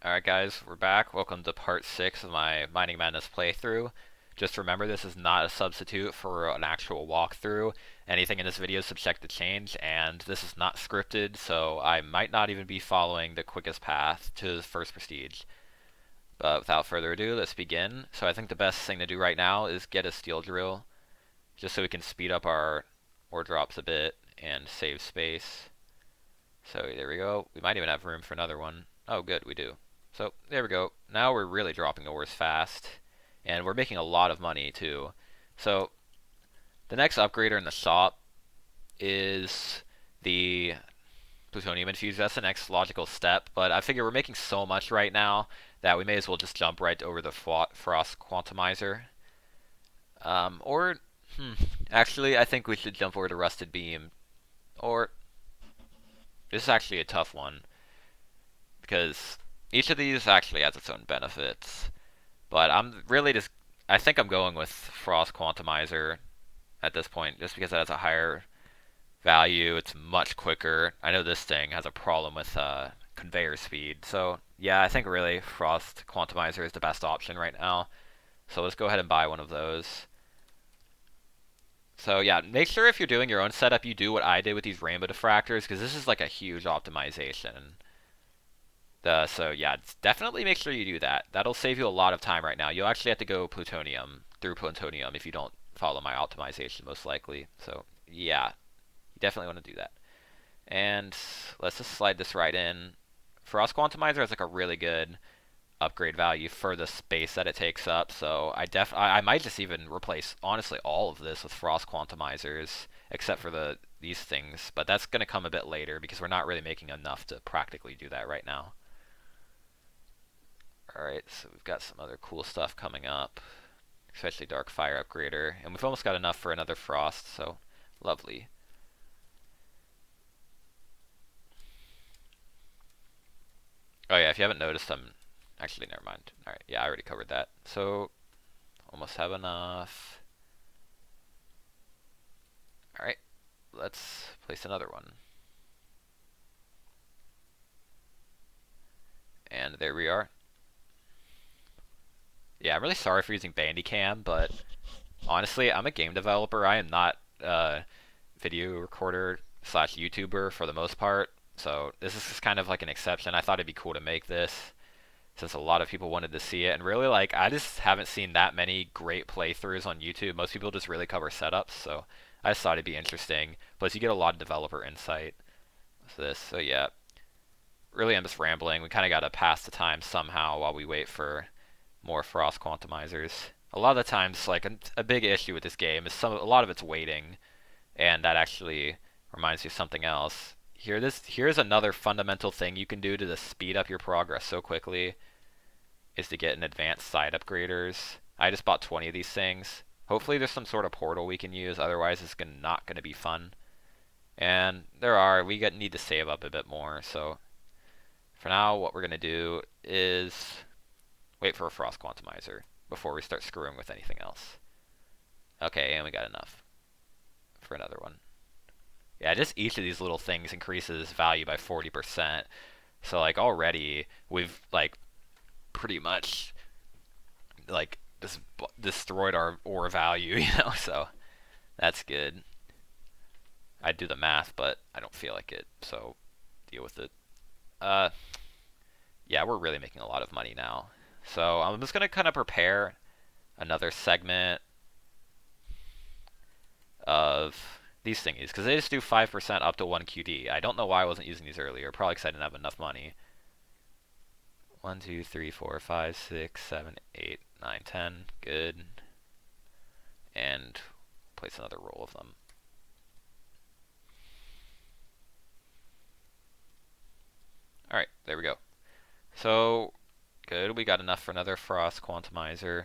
Alright guys, we're back. Welcome to part 6 of my Mining Madness playthrough. Just remember, this is not a substitute for an actual walkthrough. Anything in this video is subject to change, and this is not scripted, so I might not even be following the quickest path to first prestige. But without further ado, let's begin. So I think the best thing to do right now is get a steel drill, just so we can speed up our ore drops a bit and save space. So there we go. We might even have room for another one. Oh good, we do. So there we go. Now we're really dropping ores fast, and we're making a lot of money too. So the next upgrader in the shop is the plutonium infuser. That's the next logical step, but I figure we're making so much right now that we may as well just jump right over the frost quantumizer. Actually, I think we should jump over to rusted beam. Or this is actually a tough one because each of these actually has its own benefits, but I think I'm going with Frost Quantumizer at this point, just because it has a higher value, it's much quicker. I know this thing has a problem with conveyor speed, so yeah, I think really Frost Quantumizer is the best option right now. So let's go ahead and buy one of those. So yeah, make sure if you're doing your own setup, you do what I did with these rainbow diffractors, because this is like a huge optimization. So yeah, definitely make sure you do that. That'll save you a lot of time right now. You'll actually have to go through plutonium if you don't follow my optimization, most likely. So yeah, you definitely want to do that. And let's just slide this right in. Frost Quantumizer has like a really good upgrade value for the space that it takes up. So I might just even replace honestly all of this with Frost Quantumizers, except for these things. But that's going to come a bit later because we're not really making enough to practically do that right now. Alright, so we've got some other cool stuff coming up, especially Dark Fire Upgrader, and we've almost got enough for another Frost, so lovely. Oh yeah, if you haven't noticed, actually, never mind. Alright, yeah, I already covered that. So, almost have enough. Alright, let's place another one. And there we are. Yeah, I'm really sorry for using Bandicam, but honestly, I'm a game developer. I am not a video recorder slash YouTuber for the most part. So this is just kind of like an exception. I thought it'd be cool to make this since a lot of people wanted to see it. And really, like, I just haven't seen that many great playthroughs on YouTube. Most people just really cover setups. So I just thought it'd be interesting. Plus, you get a lot of developer insight with this. So yeah, really, I'm just rambling. We kind of got to pass the time somehow while we wait for more Frost Quantumizers. A lot of the times, like a big issue with this game is a lot of it's waiting, and that actually reminds me of something else. Here's another fundamental thing you can do to just speed up your progress so quickly, is to get an advanced side upgraders. I just bought 20 of these things. Hopefully there's some sort of portal we can use, otherwise it's not going to be fun. And we need to save up a bit more, so for now what we're going to do is wait for a Frost Quantumizer before we start screwing with anything else. Okay, and we got enough for another one. Yeah, just each of these little things increases value by 40%. So like already we've like pretty much like destroyed our ore value, so that's good. I'd do the math, but I don't feel like it, so deal with it. Uh, yeah, we're really making a lot of money now. So I'm just gonna kind of prepare another segment of these thingies, because they just do 5% up to 1 QD. I don't know why I wasn't using these earlier, probably because I didn't have enough money. 1, 2, 3, 4, 5, 6, 7, 8, 9, 10. Good. And place another roll of them. Alright, there we go. So, good, we got enough for another Frost Quantumizer.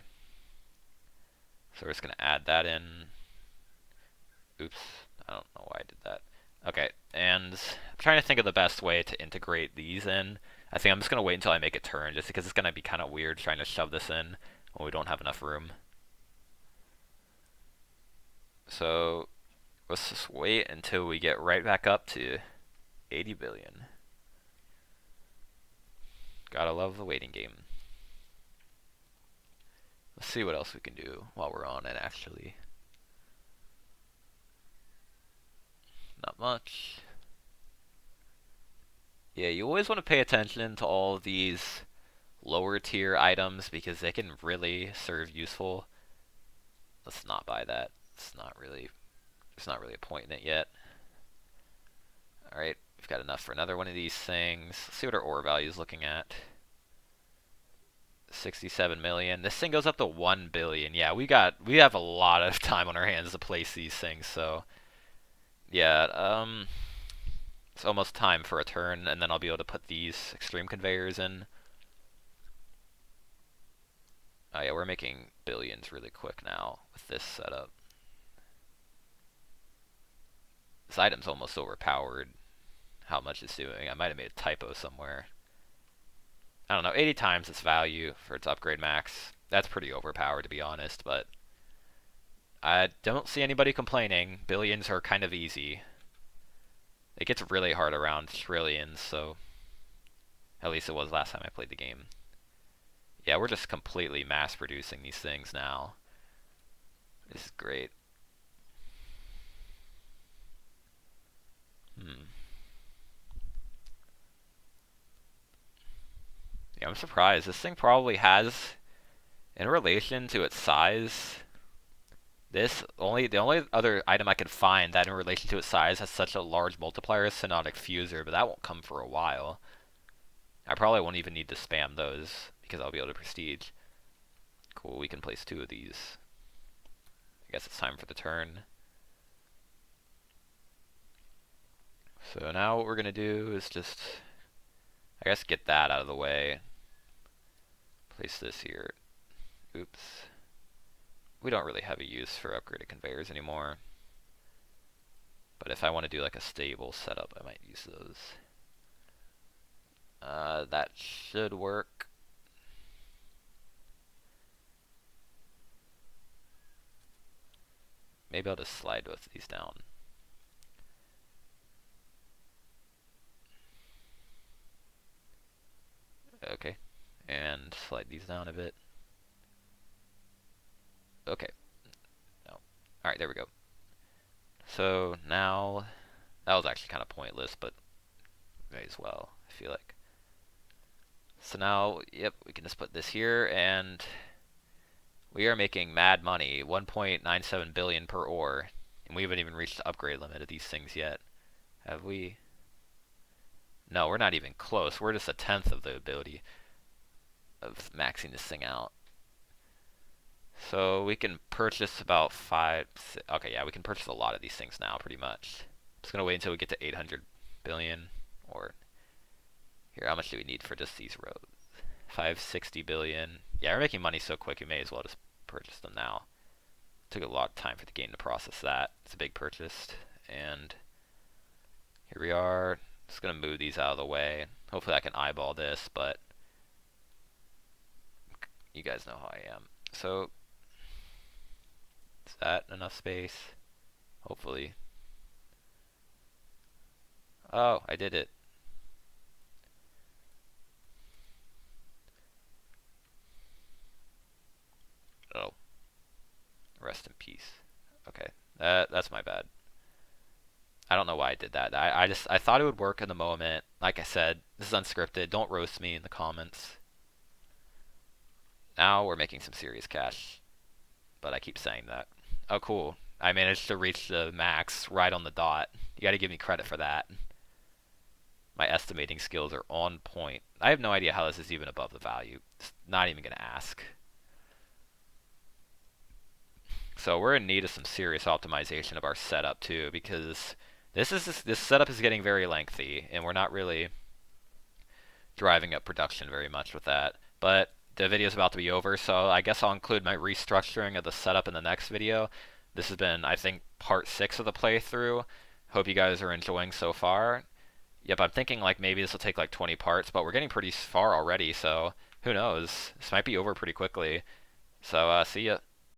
So we're just going to add that in. Oops, I don't know why I did that. Okay, and I'm trying to think of the best way to integrate these in. I think I'm just going to wait until I make a turn, just because it's going to be kind of weird trying to shove this in when we don't have enough room. So let's just wait until we get right back up to 80 billion. Gotta I love the waiting game. Let's see what else we can do while we're on it, actually. Not much. Yeah, you always want to pay attention to all of these lower tier items because they can really serve useful. Let's not buy that. There's not really a point in it yet. Alright, we've got enough for another one of these things. Let's see what our ore value is looking at. 67 million. This thing goes up to 1 billion. Yeah, we have a lot of time on our hands to place these things, so yeah, it's almost time for a turn, and then I'll be able to put these extreme conveyors in. Oh yeah, we're making billions really quick now with this setup. This item's almost overpowered. How much it's doing. I might have made a typo somewhere. I don't know, 80 times its value for its upgrade max. That's pretty overpowered, to be honest, but I don't see anybody complaining. Billions are kind of easy. It gets really hard around trillions, so at least it was last time I played the game. Yeah, we're just completely mass producing these things now. This is great. Yeah, I'm surprised. This thing probably has, in relation to its size, the only other item I could find that in relation to its size has such a large multiplier is Synodic Fuser, but that won't come for a while. I probably won't even need to spam those because I'll be able to prestige. Cool, we can place 2 of these. I guess it's time for the turn. So now what we're gonna do is just, I guess, get that out of the way. Place this here. Oops. We don't really have a use for upgraded conveyors anymore. But if I want to do like a stable setup, I might use those. That should work. Maybe I'll just slide both of these down. Okay. And slide these down a bit. Okay. No. Alright, there we go. So now, that was actually kind of pointless, but may as well, I feel like. So now, yep, we can just put this here, and we are making mad money, 1.97 billion per ore, and we haven't even reached the upgrade limit of these things yet. Have we? No, we're not even close. We're just 1/10 of the ability of maxing this thing out. So we can purchase about 5... Okay, yeah, we can purchase a lot of these things now, pretty much. I'm just going to wait until we get to 800 billion, or... Here, how much do we need for just these roads? 560 billion. Yeah, we're making money so quick, we may as well just purchase them now. Took a lot of time for the game to process that. It's a big purchase. And here we are. Just going to move these out of the way. Hopefully I can eyeball this, but you guys know how I am. So, is that enough space? Hopefully. Oh, I did it. Oh. Rest in peace. Okay. That's my bad. I don't know why I did that. I thought it would work in the moment. Like I said, this is unscripted. Don't roast me in the comments. Now we're making some serious cash. But I keep saying that. Oh, cool. I managed to reach the max right on the dot. You gotta give me credit for that. My estimating skills are on point. I have no idea how this is even above the value. It's not even gonna ask. So we're in need of some serious optimization of our setup too, because this setup is getting very lengthy, and we're not really driving up production very much with that. But the video is about to be over, so I guess I'll include my restructuring of the setup in the next video. This has been, I think, part 6 of the playthrough. Hope you guys are enjoying so far. Yep, I'm thinking like maybe this will take like 20 parts, but we're getting pretty far already, so who knows? This might be over pretty quickly. So, see ya.